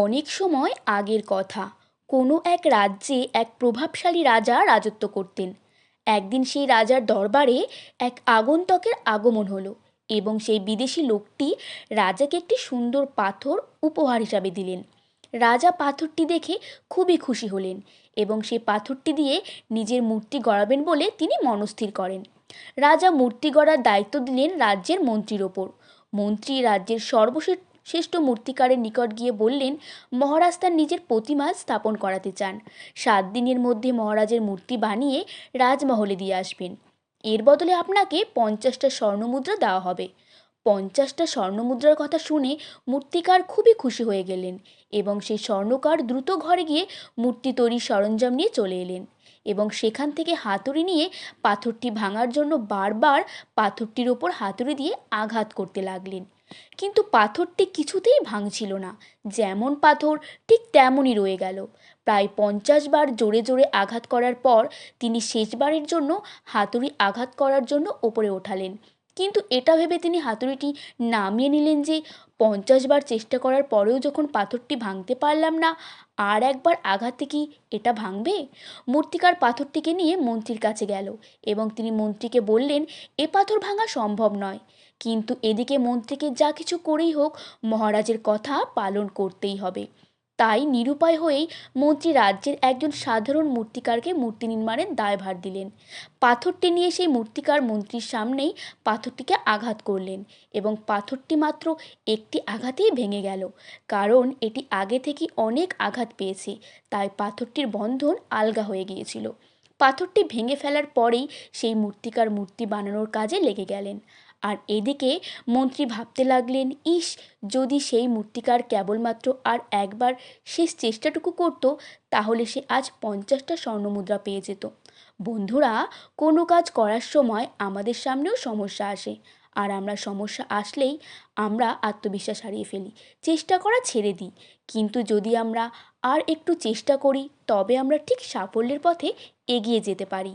অনেক সময় আগের কথা। কোনো এক রাজ্যে এক প্রভাবশালী রাজা রাজত্ব করতেন। একদিন সেই রাজার দরবারে এক আগন্তুকের আগমন হলো এবং সেই বিদেশি লোকটি রাজাকে একটি সুন্দর পাথর উপহার হিসাবে দিলেন। রাজা পাথরটি দেখে খুবই খুশি হলেন এবং সেই পাথরটি দিয়ে নিজের মূর্তি গড়াবেন বলে তিনি মনস্থির করেন। রাজা মূর্তি গড়ার দায়িত্ব দিলেন রাজ্যের মন্ত্রীর ওপর। মন্ত্রী রাজ্যের সর্বশ্রেষ্ঠ মূর্তিকারের নিকট গিয়ে বললেন, মহারাজ তার নিজের প্রতিমা স্থাপন করাতে চান। 7 দিনের মধ্যে মহারাজের মূর্তি বানিয়ে রাজমহলে দিয়ে আসবেন। এর বদলে আপনাকে 50টা স্বর্ণমুদ্রা দেওয়া হবে। 50টা স্বর্ণমুদ্রার কথা শুনে মূর্তিকার খুবই খুশি হয়ে গেলেন এবং সেই স্বর্ণকার দ্রুত ঘরে গিয়ে মূর্তি তৈরির সরঞ্জাম নিয়ে চলে এলেন এবং সেখান থেকে হাতুড়ি নিয়ে পাথরটি ভাঙার জন্য বারবার পাথরটির ওপর হাতুড়ি দিয়ে আঘাত করতে লাগলেন। কিন্তু পাথরটি কিছুতেই ভাঙছিল না। যেমন পাথর ঠিক তেমনই রয়ে গেল। প্রায় 50 বার জোরে জোরে আঘাত করার পর তিনি শেষবারের জন্য হাতুড়ি আঘাত করার জন্য ওপরে ওঠালেন। কিন্তু এটা ভেবে তিনি হাতুড়িটি নামিয়ে নিলেন যে 50 বার চেষ্টা করার পরেও যখন পাথরটি ভাঙতে পারলাম না, আর একবার আঘাতে কি এটা ভাঙবে? মূর্তিকার পাথরটিকে নিয়ে মন্ত্রীর কাছে গেল এবং তিনি মন্ত্রীকে বললেন, এ পাথর ভাঙা সম্ভব নয়। কিন্তু এদিকে মন্ত্রীকে যা কিছু করেই হোক মহারাজের কথা পালন করতেই হবে। তাই নিরুপায় হয়েই মন্ত্রী রাজ্যের একজন সাধারণ মূর্তিকারকে মূর্তি নির্মাণের দায়ভার দিলেন। পাথরটি নিয়ে সেই মূর্তিকার মন্ত্রীর সামনেই পাথরটিকে আঘাত করলেন এবং পাথরটি মাত্র একটি আঘাতেই ভেঙে গেল। কারণ এটি আগে থেকে অনেক আঘাত পেয়েছে, তাই পাথরটির বন্ধন আলগা হয়ে গিয়েছিল। পাথরটি ভেঙে ফেলার পরেই সেই মূর্তিকার মূর্তি বানানোর কাজে লেগে গেলেন। আর এদিকে মন্ত্রী ভাবতে লাগলেন, ইস, যদি সেই মূর্তিকার কেবলমাত্র আর একবার শেষ চেষ্টাটুকু করত, তাহলে সে আজ 50টা স্বর্ণমুদ্রা পেয়ে যেত। বন্ধুরা, কোনো কাজ করার সময় আমাদের সামনেও সমস্যা আসে, আর আমরা সমস্যা আসলেই আমরা আত্মবিশ্বাস হারিয়ে ফেলি, চেষ্টা করা ছেড়ে দিই। কিন্তু যদি আমরা আর একটু চেষ্টা করি, তবে আমরা ঠিক সাফল্যের পথে এগিয়ে যেতে পারি।